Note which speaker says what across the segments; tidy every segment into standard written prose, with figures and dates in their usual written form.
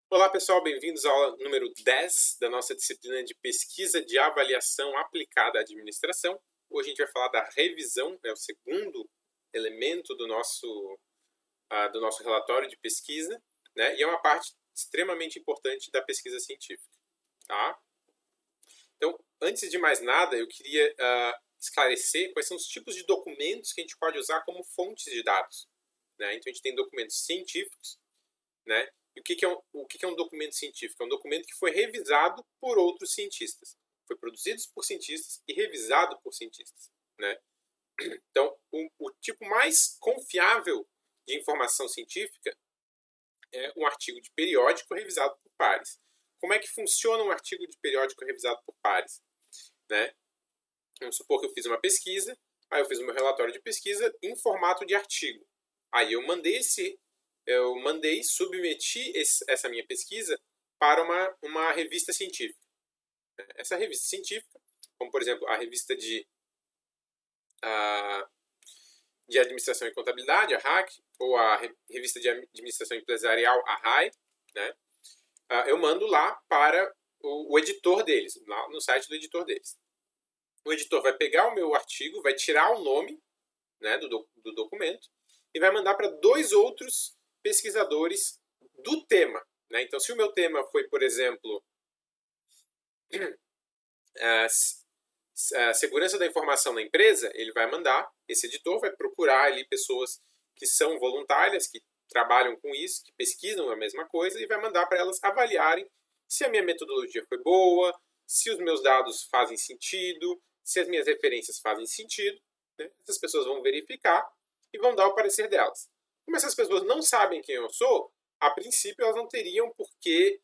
Speaker 1: Olá pessoal, bem-vindos à aula número 10 da nossa disciplina de pesquisa de avaliação aplicada à administração. Hoje a gente vai falar da revisão, é o segundo elemento do nosso relatório de pesquisa, né? E é uma parte extremamente importante da pesquisa científica. Tá? Então, antes de mais nada, eu queria esclarecer quais são os tipos de documentos que a gente pode usar como fontes de dados. Né? Então a gente tem documentos científicos, né? E o que é um documento científico? É um documento que foi revisado por outros cientistas. Foi produzido por cientistas e revisado por cientistas. Né? Então, o tipo mais confiável de informação científica é um artigo de periódico revisado por pares. Como é que funciona um artigo de periódico revisado por pares? Né? Vamos supor que eu fiz uma pesquisa, aí eu fiz o meu relatório de pesquisa em formato de artigo. Aí submeti essa minha pesquisa para uma revista científica. Essa revista científica, como por exemplo a revista de Administração e Contabilidade, a RAC, ou a revista de Administração Empresarial, a RAE, né? Eu mando lá para o editor deles, lá no site do editor deles. O editor vai pegar o meu artigo, vai tirar o nome, né, do documento e vai mandar para dois outros pesquisadores do tema. Né? Então, se o meu tema foi, por exemplo, a segurança da informação na empresa, ele vai mandar, esse editor vai procurar ali pessoas que são voluntárias, que trabalham com isso, que pesquisam a mesma coisa, e vai mandar para elas avaliarem se a minha metodologia foi boa, se os meus dados fazem sentido, se as minhas referências fazem sentido. Né? Essas pessoas vão verificar e vão dar o parecer delas. Como essas pessoas não sabem quem eu sou, a princípio elas não teriam por que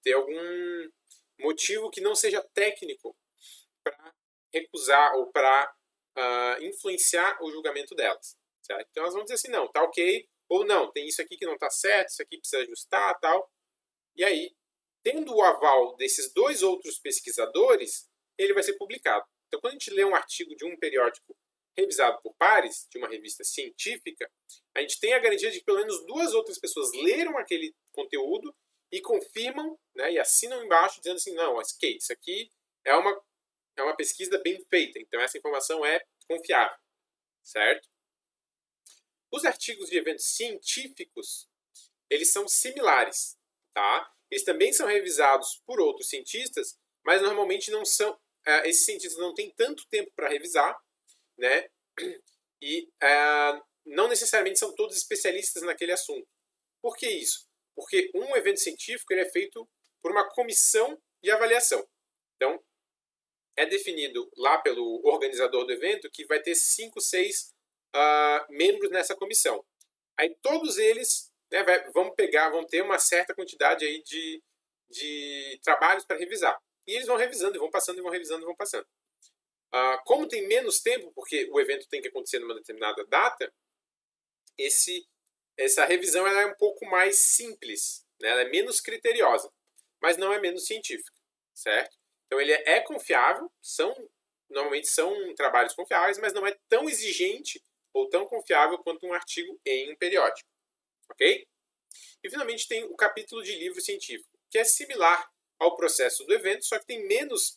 Speaker 1: ter algum motivo que não seja técnico para recusar ou para influenciar o julgamento delas. Certo? Então elas vão dizer assim, não, tá ok, ou não, tem isso aqui que não tá certo, isso aqui precisa ajustar, tal. E aí, tendo o aval desses dois outros pesquisadores, ele vai ser publicado. Então, quando a gente lê um artigo de um periódico revisado por pares, de uma revista científica, a gente tem a garantia de que pelo menos duas outras pessoas leram aquele conteúdo e confirmam, né, e assinam embaixo dizendo assim, não, ok, isso aqui é uma pesquisa bem feita, então essa informação é confiável, certo? Os artigos de eventos científicos, eles são similares, tá? Eles também são revisados por outros cientistas, mas normalmente não são, esses cientistas não têm tanto tempo para revisar, né? E não necessariamente são todos especialistas naquele assunto. Por que isso? Porque um evento científico ele é feito por uma comissão de avaliação. Então, é definido lá pelo organizador do evento que vai ter 5, 6 membros nessa comissão. Aí todos eles, né, vão ter uma certa quantidade aí de trabalhos para revisar. E eles vão revisando, e vão passando, e vão revisando, e vão passando. Como tem menos tempo, porque o evento tem que acontecer numa determinada data, essa revisão ela é um pouco mais simples, né? Ela é menos criteriosa, mas não é menos científica, certo? Então ele é confiável, normalmente são trabalhos confiáveis, mas não é tão exigente ou tão confiável quanto um artigo em um periódico, ok? E finalmente tem o capítulo de livro científico, que é similar ao processo do evento, só que tem menos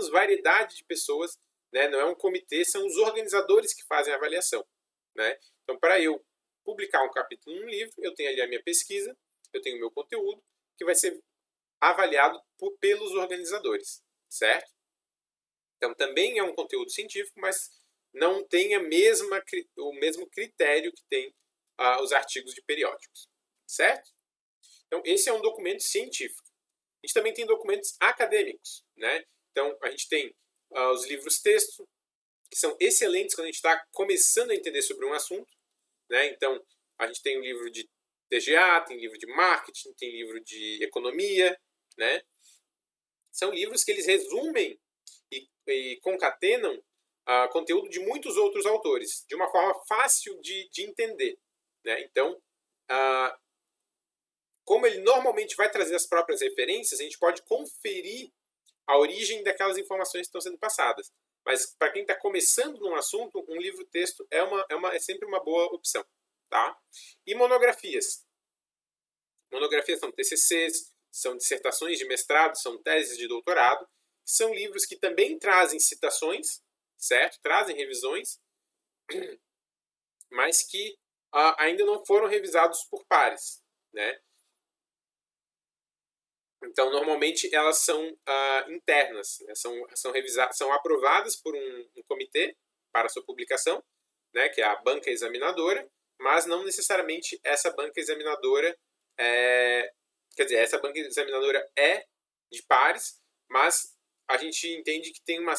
Speaker 1: variedade de pessoas, né? Não é um comitê, são os organizadores que fazem a avaliação, né? Então, para eu publicar um capítulo num livro, eu tenho ali a minha pesquisa, eu tenho o meu conteúdo, que vai ser avaliado pelos organizadores, certo? Então, também é um conteúdo científico, mas não tem o mesmo critério que tem os artigos de periódicos, certo? Então, esse é um documento científico. A gente também tem documentos acadêmicos, né? Então, a gente tem os livros-texto, que são excelentes quando a gente está começando a entender sobre um assunto, né? Então, a gente tem um livro de TGA, tem livro de marketing, tem livro de economia, né? São livros que eles resumem e concatenam conteúdo de muitos outros autores, de uma forma fácil de entender, né? Então, como ele normalmente vai trazer as próprias referências, a gente pode conferir a origem daquelas informações que estão sendo passadas. Mas para quem está começando num assunto, um livro-texto é sempre uma boa opção. Tá? E monografias. Monografias são TCCs, são dissertações de mestrado, são teses de doutorado, são livros que também trazem citações, certo? Trazem revisões, mas que ainda não foram revisados por pares, né? Então, normalmente, elas são internas, né? São aprovadas por um comitê para sua publicação, né? Que é a banca examinadora, mas não necessariamente essa banca examinadora quer dizer, essa banca examinadora é de pares, mas a gente entende que tem um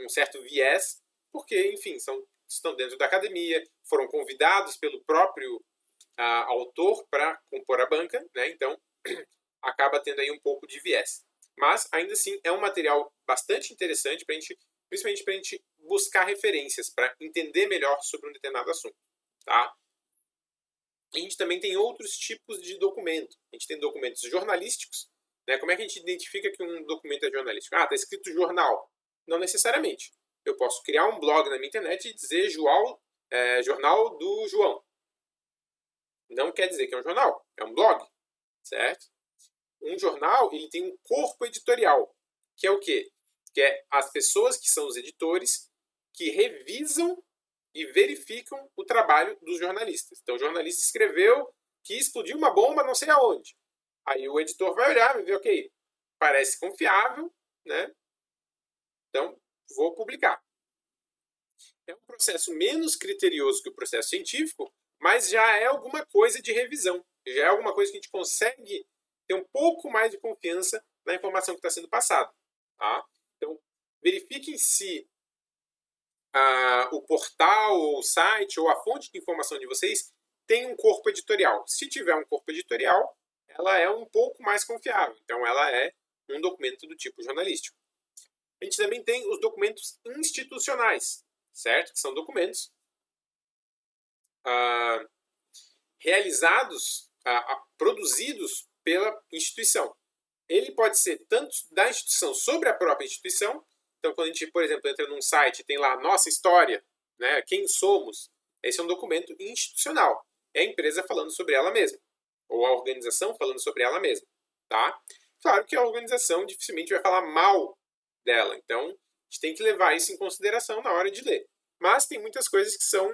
Speaker 1: certo viés, porque, enfim, estão dentro da academia, foram convidados pelo próprio autor para compor a banca, né? Então, acaba tendo aí um pouco de viés. Mas, ainda assim, é um material bastante interessante para a gente, principalmente para a gente buscar referências, para entender melhor sobre um determinado assunto. Tá? A gente também tem outros tipos de documento. A gente tem documentos jornalísticos. Né? Como é que a gente identifica que um documento é jornalístico? Está escrito jornal. Não necessariamente. Eu posso criar um blog na minha internet e dizer Jornal do João. Não quer dizer que é um jornal, é um blog, certo? Um jornal, ele tem um corpo editorial, que é o quê? Que é as pessoas que são os editores que revisam e verificam o trabalho dos jornalistas. Então, o jornalista escreveu que explodiu uma bomba não sei aonde. Aí o editor vai olhar e ver, ok, parece confiável, né? Então, vou publicar. É um processo menos criterioso que o processo científico, mas já é alguma coisa de revisão. Já é alguma coisa que a gente consegue ter um pouco mais de confiança na informação que está sendo passada. Tá? Então, verifiquem se o portal, ou o site, ou a fonte de informação de vocês tem um corpo editorial. Se tiver um corpo editorial, ela é um pouco mais confiável. Então, ela é um documento do tipo jornalístico. A gente também tem os documentos institucionais, certo? Que são documentos realizados, produzidos pela instituição. Ele pode ser tanto da instituição sobre a própria instituição. Então, quando a gente, por exemplo, entra num site, tem lá nossa história, né, quem somos, esse é um documento institucional. É a empresa falando sobre ela mesma, ou a organização falando sobre ela mesma. Tá? Claro que a organização dificilmente vai falar mal dela, então a gente tem que levar isso em consideração na hora de ler. Mas tem muitas coisas que são,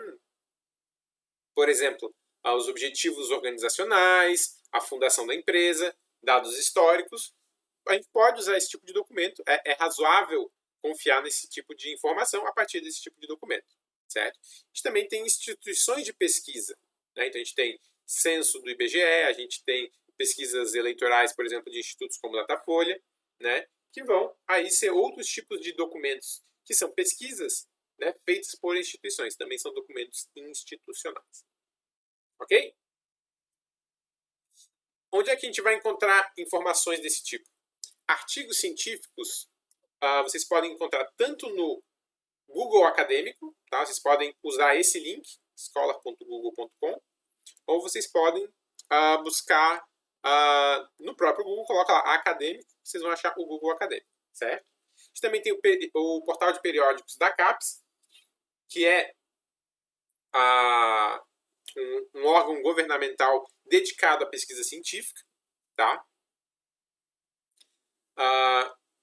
Speaker 1: por exemplo, os objetivos organizacionais, a fundação da empresa, dados históricos. A gente pode usar esse tipo de documento, é razoável confiar nesse tipo de informação a partir desse tipo de documento, certo? A gente também tem instituições de pesquisa, né? Então a gente tem censo do IBGE, a gente tem pesquisas eleitorais, por exemplo, de institutos como Datafolha, né? Que vão aí ser outros tipos de documentos que são pesquisas, né, feitas por instituições, também são documentos institucionais. Ok? Onde é que a gente vai encontrar informações desse tipo? Artigos científicos vocês podem encontrar tanto no Google Acadêmico, tá? Vocês podem usar esse link, scholar.google.com, ou vocês podem buscar no próprio Google, coloca lá Acadêmico, vocês vão achar o Google Acadêmico, certo? A gente também tem o portal de periódicos da CAPES, que é um órgão governamental dedicado à pesquisa científica, tá?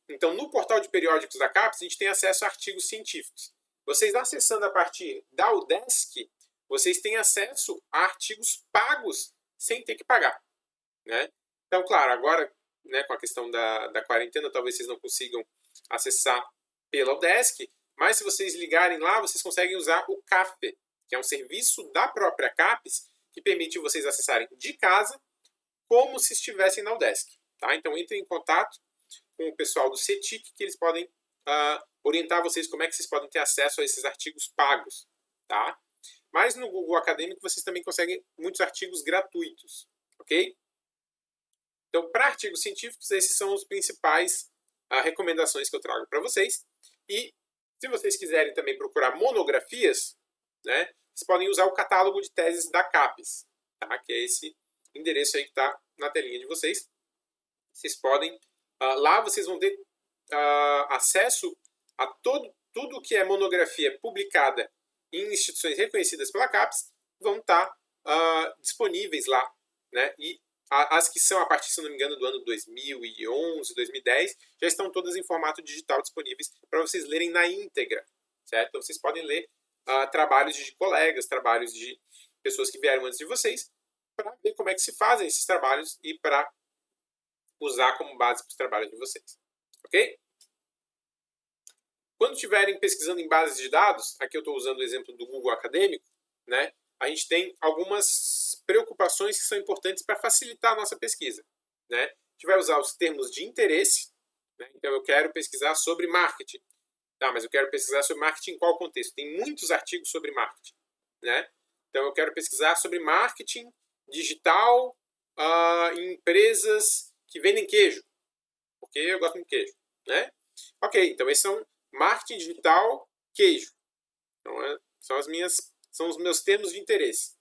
Speaker 1: Então, no portal de periódicos da CAPES, a gente tem acesso a artigos científicos. Vocês acessando a partir da UDESC, vocês têm acesso a artigos pagos sem ter que pagar, né? Então, claro, agora, né, com a questão da quarentena, talvez vocês não consigam acessar pela UDESC, mas se vocês ligarem lá, vocês conseguem usar o CAFE, que é um serviço da própria CAPES, que permite vocês acessarem de casa, como se estivessem na UDESC. Tá? Então, entrem em contato com o pessoal do CETIC, que eles podem orientar vocês como é que vocês podem ter acesso a esses artigos pagos. Tá? Mas no Google Acadêmico, vocês também conseguem muitos artigos gratuitos. Ok? Então, para artigos científicos, esses são os principais recomendações que eu trago para vocês. E se vocês quiserem também procurar monografias, né, vocês podem usar o catálogo de teses da CAPES, tá? Que é esse endereço aí que está na telinha de vocês. Vocês podem, lá vocês vão ter acesso a tudo que é monografia publicada em instituições reconhecidas pela CAPES, vão estar disponíveis lá, né? E as que são a partir, se não me engano, do ano 2011, 2010, já estão todas em formato digital disponíveis para vocês lerem na íntegra, certo? Então vocês podem ler trabalhos de colegas, trabalhos de pessoas que vieram antes de vocês, para ver como é que se fazem esses trabalhos e para usar como base para os trabalhos de vocês, ok? Quando estiverem pesquisando em bases de dados, aqui eu estou usando o exemplo do Google Acadêmico, né? A gente tem algumas preocupações que são importantes para facilitar a nossa pesquisa, né? A gente vai usar os termos de interesse, né? Então eu quero pesquisar sobre marketing. Tá, mas eu quero pesquisar sobre marketing em qual contexto? Tem muitos artigos sobre marketing, né? Então eu quero pesquisar sobre marketing digital em empresas que vendem queijo, porque eu gosto de queijo, né? Ok, então esses são marketing digital, queijo. Então são os meus termos de interesse.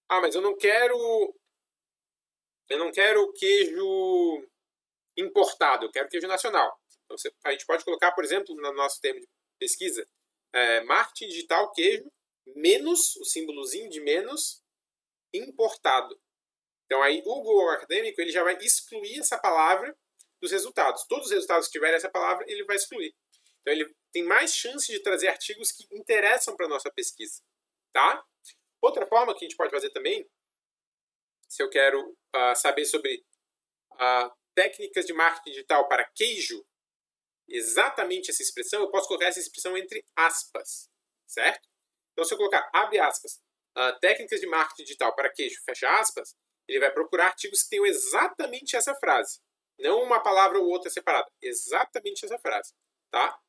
Speaker 1: Ah, mas eu não quero queijo importado, eu quero queijo nacional. Então, a gente pode colocar, por exemplo, no nosso termo de pesquisa, marketing digital queijo, menos, o símbolozinho de menos, importado. Então aí o Google Acadêmico ele já vai excluir essa palavra dos resultados. Todos os resultados que tiverem essa palavra, ele vai excluir. Então ele tem mais chance de trazer artigos que interessam para a nossa pesquisa. Tá? Outra forma que a gente pode fazer também, se eu quero saber sobre técnicas de marketing digital para queijo, exatamente essa expressão, eu posso colocar essa expressão entre aspas, certo? Então se eu colocar, abre aspas, técnicas de marketing digital para queijo, fecha aspas, ele vai procurar artigos que tenham exatamente essa frase. Não uma palavra ou outra separada. Exatamente essa frase. Tá?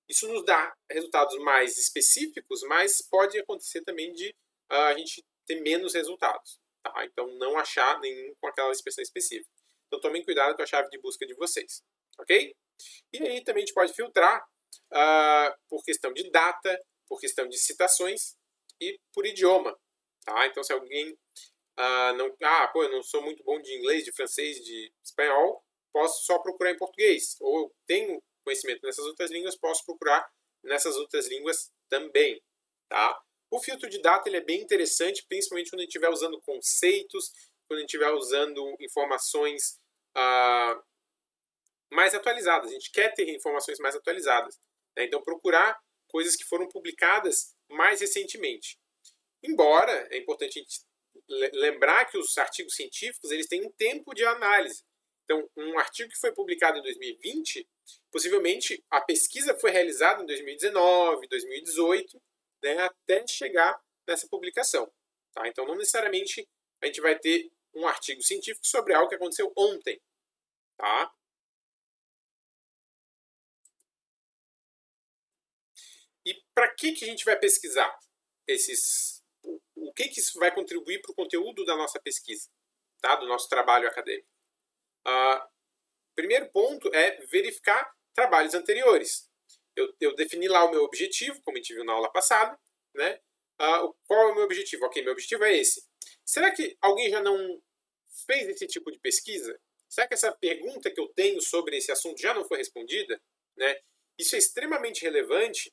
Speaker 1: Isso nos dá resultados mais específicos, mas pode acontecer também de a gente ter menos resultados. Tá? Então, não achar nenhum com aquela expressão específica. Então, tomem cuidado com a chave de busca de vocês. Ok? E aí também a gente pode filtrar por questão de data, por questão de citações e por idioma. Tá? Então, se alguém eu não sou muito bom de inglês, de francês, de espanhol, posso só procurar em português. Ou eu tenho conhecimento nessas outras línguas, posso procurar nessas outras línguas também. Tá? O filtro de data ele é bem interessante, principalmente quando a gente estiver usando conceitos, quando a gente estiver usando informações mais atualizadas. A gente quer ter informações mais atualizadas. Né? Então, procurar coisas que foram publicadas mais recentemente. Embora, é importante a gente lembrar que os artigos científicos eles têm um tempo de análise. Então, um artigo que foi publicado em 2020, possivelmente a pesquisa foi realizada em 2019, 2018, né, até chegar nessa publicação. Tá? Então, não necessariamente a gente vai ter um artigo científico sobre algo que aconteceu ontem. Tá? E para que a gente vai pesquisar o que isso vai contribuir para o conteúdo da nossa pesquisa, tá? Do nosso trabalho acadêmico? Primeiro ponto é verificar trabalhos anteriores. Eu defini lá o meu objetivo, como a gente viu na aula passada, né? Qual é o meu objetivo? Ok, meu objetivo é esse. Será que alguém já não fez esse tipo de pesquisa? Será que essa pergunta que eu tenho sobre esse assunto já não foi respondida? Né? Isso é extremamente relevante,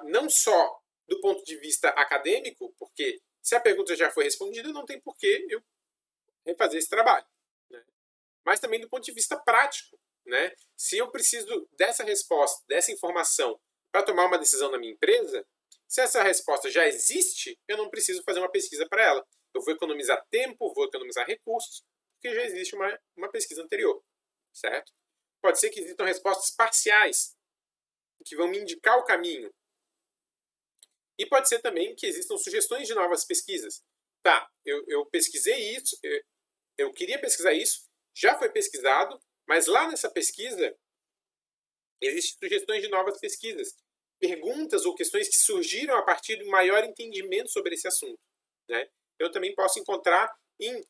Speaker 1: não só do ponto de vista acadêmico, porque se a pergunta já foi respondida, não tem por que eu refazer esse trabalho. Né? Mas também do ponto de vista prático. Né? Se eu preciso dessa resposta, dessa informação, para tomar uma decisão na minha empresa, se essa resposta já existe, eu não preciso fazer uma pesquisa para ela. Eu vou economizar tempo, vou economizar recursos, porque já existe uma pesquisa anterior. Certo? Pode ser que existam respostas parciais, que vão me indicar o caminho. E pode ser também que existam sugestões de novas pesquisas. Tá, eu pesquisei isso, eu queria pesquisar isso, já foi pesquisado, mas lá nessa pesquisa existem sugestões de novas pesquisas. Perguntas ou questões que surgiram a partir de um maior entendimento sobre esse assunto. Né? Eu também posso encontrar em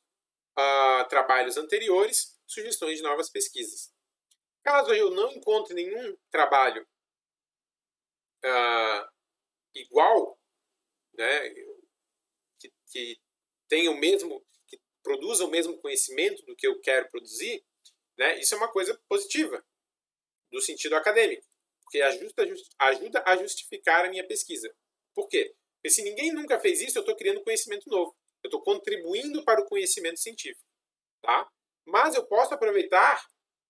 Speaker 1: trabalhos anteriores sugestões de novas pesquisas. Caso eu não encontre nenhum trabalho igual, né, que tenha o mesmo, que produza o mesmo conhecimento do que eu quero produzir, né, isso é uma coisa positiva, do sentido acadêmico, porque ajuda a justificar a minha pesquisa. Por quê? Porque se ninguém nunca fez isso, eu estou criando conhecimento novo. Eu estou contribuindo para o conhecimento científico. Tá? Mas eu posso aproveitar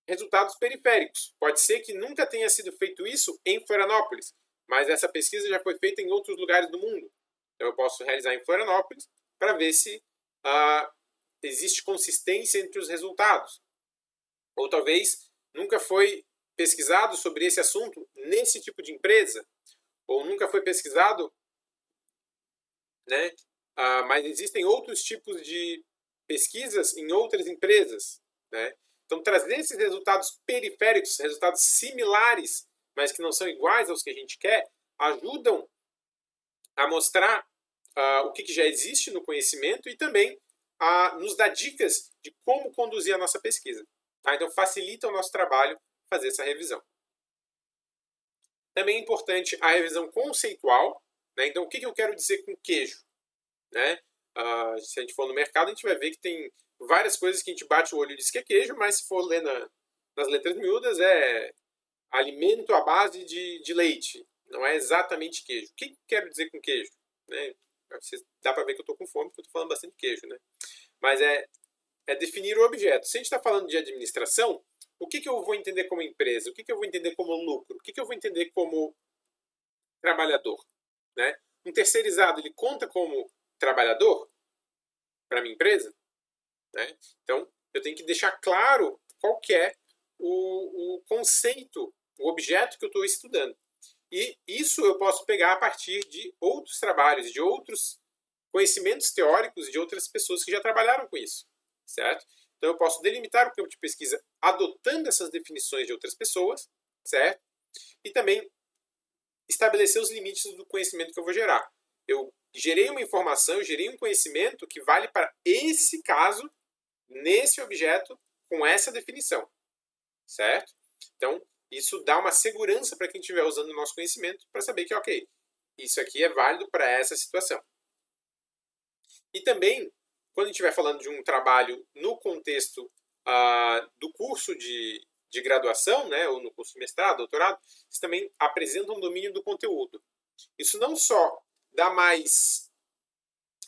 Speaker 1: resultados periféricos. Pode ser que nunca tenha sido feito isso em Florianópolis, mas essa pesquisa já foi feita em outros lugares do mundo. Então eu posso realizar em Florianópolis para ver se existe consistência entre os resultados. Ou talvez nunca foi pesquisado sobre esse assunto nesse tipo de empresa, ou nunca foi pesquisado, né? Mas existem outros tipos de pesquisas em outras empresas, né? Então, trazer esses resultados periféricos, resultados similares, mas que não são iguais aos que a gente quer, ajudam a mostrar o que já existe no conhecimento e também nos dar dicas de como conduzir a nossa pesquisa. Tá? Então, facilita o nosso trabalho fazer essa revisão. Também é importante a revisão conceitual. Né? Então, o que eu quero dizer com queijo? Né? Se a gente for no mercado, a gente vai ver que tem várias coisas que a gente bate o olho e diz que é queijo, mas se for ler nas letras miúdas, é alimento à base de leite. Não é exatamente queijo. O que eu quero dizer com queijo? Né? Dá para ver que eu estou com fome, porque eu estou falando bastante queijo. Né? Mas é definir o objeto. Se a gente está falando de administração, o que eu vou entender como empresa? O que eu vou entender como lucro? O que eu vou entender como trabalhador? Né? Um terceirizado, ele conta como trabalhador para a minha empresa? Né? Então, eu tenho que deixar claro qual que é o conceito, o objeto que eu estou estudando. E isso eu posso pegar a partir de outros trabalhos, de outros conhecimentos teóricos de outras pessoas que já trabalharam com isso, certo? Então, eu posso delimitar o campo de pesquisa adotando essas definições de outras pessoas, certo? E também estabelecer os limites do conhecimento que eu vou gerar. Eu gerei uma informação, eu gerei um conhecimento que vale para esse caso, nesse objeto, com essa definição, certo? Então, isso dá uma segurança para quem estiver usando o nosso conhecimento para saber que, ok, isso aqui é válido para essa situação. E também, quando a gente estiver falando de um trabalho no contexto do curso de graduação, né, ou no curso de mestrado, doutorado, vocês também apresentam um domínio do conteúdo. Isso não só dá mais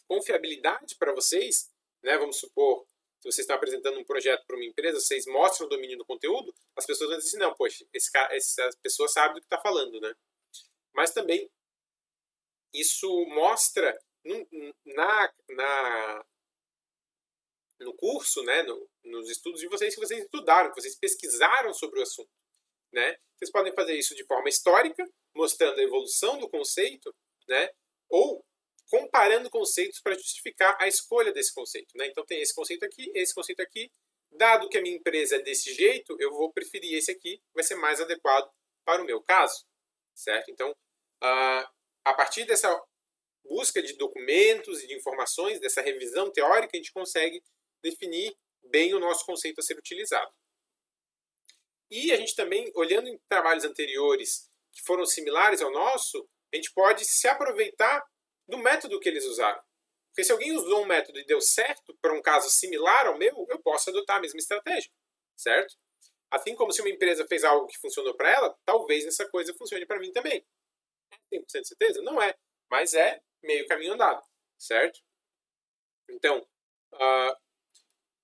Speaker 1: confiabilidade para vocês, né, vamos supor, se vocês estão apresentando um projeto para uma empresa, vocês mostram o domínio do conteúdo, as pessoas vão dizer assim, não, poxa, essa pessoa sabe do que está falando, né? Mas também isso mostra no curso, né, nos estudos de vocês, que vocês estudaram, que vocês pesquisaram sobre o assunto. Né? Vocês podem fazer isso de forma histórica, mostrando a evolução do conceito, né? Ou comparando conceitos para justificar a escolha desse conceito. Né? Então tem esse conceito aqui. Dado que a minha empresa é desse jeito, eu vou preferir esse aqui, vai ser mais adequado para o meu caso. Certo? Então, a partir dessa busca de documentos e de informações, dessa revisão teórica, a gente consegue definir bem o nosso conceito a ser utilizado. E a gente também, olhando em trabalhos anteriores que foram similares ao nosso, a gente pode se aproveitar do método que eles usaram. Porque se alguém usou um método e deu certo para um caso similar ao meu, eu posso adotar a mesma estratégia, certo? Assim como se uma empresa fez algo que funcionou para ela, talvez essa coisa funcione para mim também. 100% de certeza? Não é, mas é meio caminho andado, certo? Então,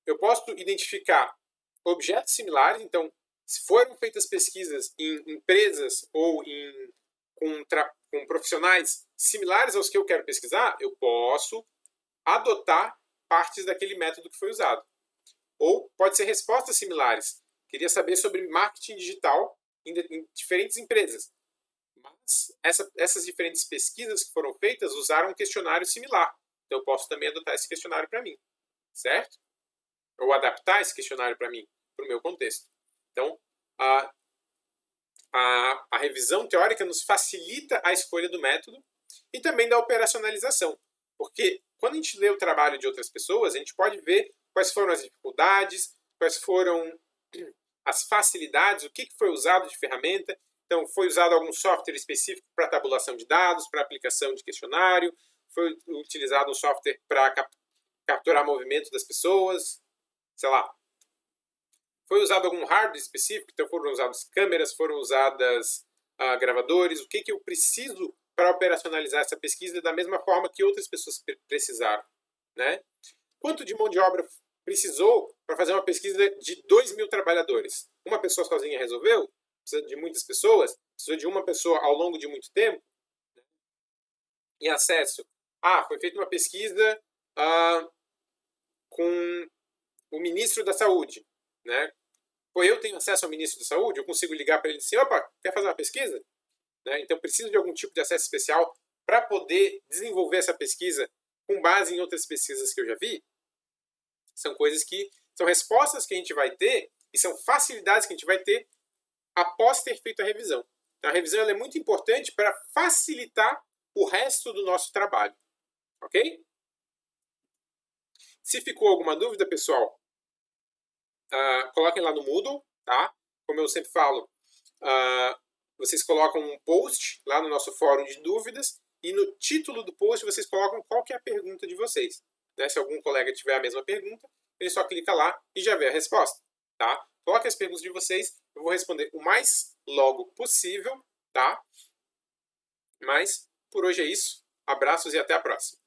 Speaker 1: eu posso identificar objetos similares, então, se foram feitas pesquisas em empresas ou com profissionais similares aos que eu quero pesquisar, eu posso adotar partes daquele método que foi usado. Ou pode ser respostas similares. Queria saber sobre marketing digital em diferentes empresas. Mas essas diferentes pesquisas que foram feitas usaram um questionário similar. Então eu posso também adotar esse questionário para mim. Certo? Ou adaptar esse questionário para mim, para o meu contexto. Então, a revisão teórica nos facilita a escolha do método e também da operacionalização. Porque quando a gente lê o trabalho de outras pessoas, a gente pode ver quais foram as dificuldades, quais foram as facilidades, o que foi usado de ferramenta. Então, foi usado algum software específico para tabulação de dados, para aplicação de questionário, foi utilizado um software para capturar movimento das pessoas, sei lá. Foi usado algum hardware específico, então foram usadas câmeras, foram usadas gravadores, o que eu preciso para operacionalizar essa pesquisa da mesma forma que outras pessoas precisaram. né? Quanto de mão de obra precisou para fazer uma pesquisa de 2.000 trabalhadores? Uma pessoa sozinha resolveu? Precisa de muitas pessoas? Precisou de uma pessoa ao longo de muito tempo? E acesso. Foi feita uma pesquisa com o ministro da Saúde, né? Eu tenho acesso ao ministro da Saúde, eu consigo ligar para ele e dizer, opa, quer fazer uma pesquisa? Né? Então, preciso de algum tipo de acesso especial para poder desenvolver essa pesquisa com base em outras pesquisas que eu já vi? São coisas que são respostas que a gente vai ter e são facilidades que a gente vai ter após ter feito a revisão. Então, a revisão é muito importante para facilitar o resto do nosso trabalho. Ok? Se ficou alguma dúvida, pessoal, coloquem lá no Moodle, tá? Como eu sempre falo, vocês colocam um post lá no nosso fórum de dúvidas e no título do post vocês colocam qual que é a pergunta de vocês. Né? Se algum colega tiver a mesma pergunta, ele só clica lá e já vê a resposta. Tá? Coloquem as perguntas de vocês, eu vou responder o mais logo possível, tá? Mas por hoje é isso. Abraços e até a próxima.